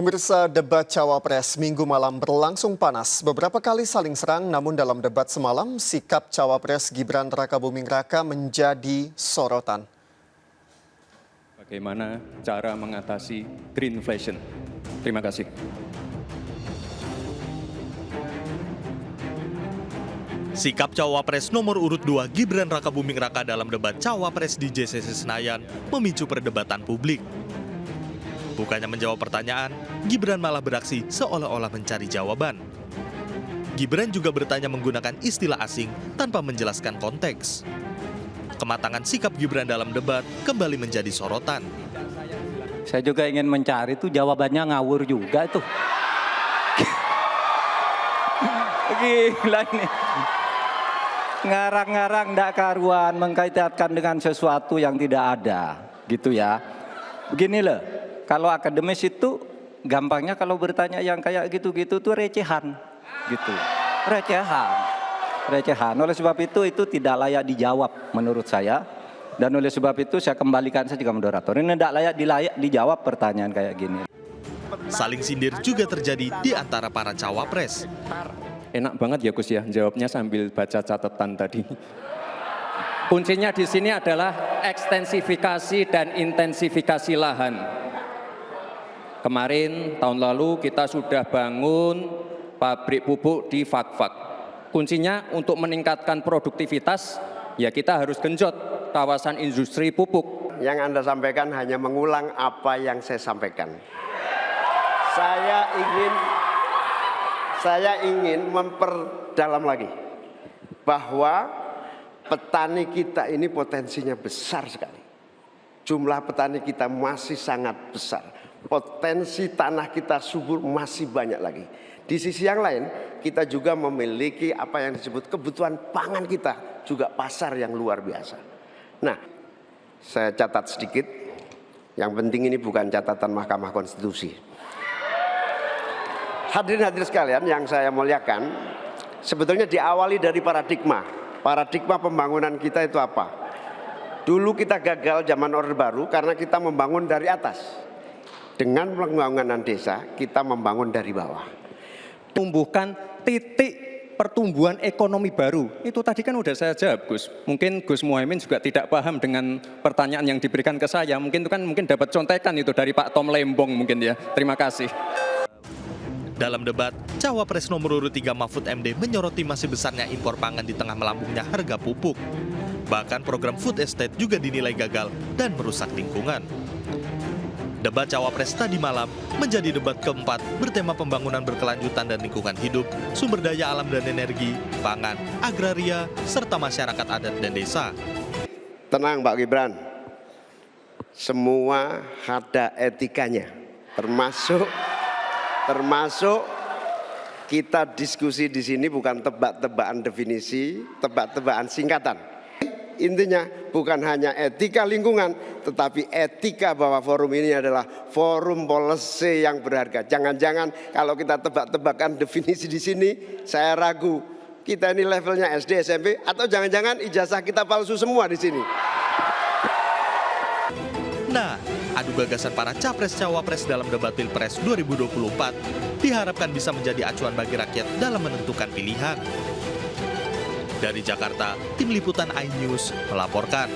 Pemirsa, debat Cawapres Minggu malam berlangsung panas. Beberapa kali saling serang, namun dalam debat semalam, sikap Cawapres Gibran Rakabuming Raka menjadi sorotan. Bagaimana cara mengatasi greenflation? Terima kasih. Sikap Cawapres nomor urut 2 Gibran Rakabuming Raka dalam debat Cawapres di JCC Senayan memicu perdebatan publik. Bukannya menjawab pertanyaan, Gibran malah beraksi seolah-olah mencari jawaban. Gibran juga bertanya menggunakan istilah asing tanpa menjelaskan konteks. Kematangan sikap Gibran dalam debat kembali menjadi sorotan. Saya juga ingin mencari tuh jawabannya ngawur juga tuh. Gila ini. Ngarang-ngarang ndak karuan mengkaitkan dengan sesuatu yang tidak ada, gitu ya. Begini loh, kalau akademis itu gampangnya kalau bertanya yang kayak gitu-gitu tuh recehan, gitu. Recehan. Oleh sebab itu tidak layak dijawab menurut saya. Dan oleh sebab itu saya kembalikan saja ke moderator. Ini tidak layak dijawab pertanyaan kayak gini. Saling sindir juga terjadi di antara para cawapres. Enak banget ya Gus ya, jawabnya sambil baca catatan tadi. Kuncinya di sini adalah ekstensifikasi dan intensifikasi lahan. Kemarin, tahun lalu kita sudah bangun pabrik pupuk di Fakfak. Kuncinya untuk meningkatkan produktivitas, ya kita harus genjot kawasan industri pupuk. Yang Anda sampaikan hanya mengulang apa yang saya sampaikan. Saya ingin memperdalam lagi bahwa petani kita ini potensinya besar sekali. Jumlah petani kita masih sangat besar. Potensi tanah kita subur masih banyak lagi. Di sisi yang lain, kita juga memiliki apa yang disebut kebutuhan pangan kita, juga pasar yang luar biasa. Nah, saya catat sedikit. Yang penting ini bukan catatan Mahkamah Konstitusi. Hadirin sekalian yang saya muliakan, sebetulnya diawali dari paradigma. Paradigma pembangunan kita itu apa? Dulu kita gagal zaman Orde Baru karena kita membangun dari atas. Dengan pembangunan desa, kita membangun dari bawah. Tumbuhkan titik pertumbuhan ekonomi baru. Itu tadi kan udah saya jawab Gus. Mungkin Gus Muhaimin juga tidak paham dengan pertanyaan yang diberikan ke saya. Mungkin itu kan dapat contekan itu dari Pak Tom Lembong mungkin ya. Terima kasih. Dalam debat, Cawapres nomor urut 3 Mahfud MD menyoroti masih besarnya impor pangan di tengah melambungnya harga pupuk. Bahkan program food estate juga dinilai gagal dan merusak lingkungan. Debat Cawapres tadi malam menjadi debat keempat bertema pembangunan berkelanjutan dan lingkungan hidup, sumber daya alam dan energi, pangan, agraria, serta masyarakat adat dan desa. Tenang Pak Gibran, semua ada etikanya, termasuk kita diskusi di sini bukan tebak-tebakan definisi, tebak-tebakan singkatan. Intinya bukan hanya etika lingkungan, tetapi etika bahwa forum ini adalah forum policy yang berharga. Jangan-jangan kalau kita tebak-tebakan definisi di sini, saya ragu kita ini levelnya SD, SMP, atau jangan-jangan ijazah kita palsu semua di sini. Nah, adu gagasan para capres-cawapres dalam debat Pilpres 2024 diharapkan bisa menjadi acuan bagi rakyat dalam menentukan pilihan. Dari Jakarta, Tim Liputan iNews melaporkan.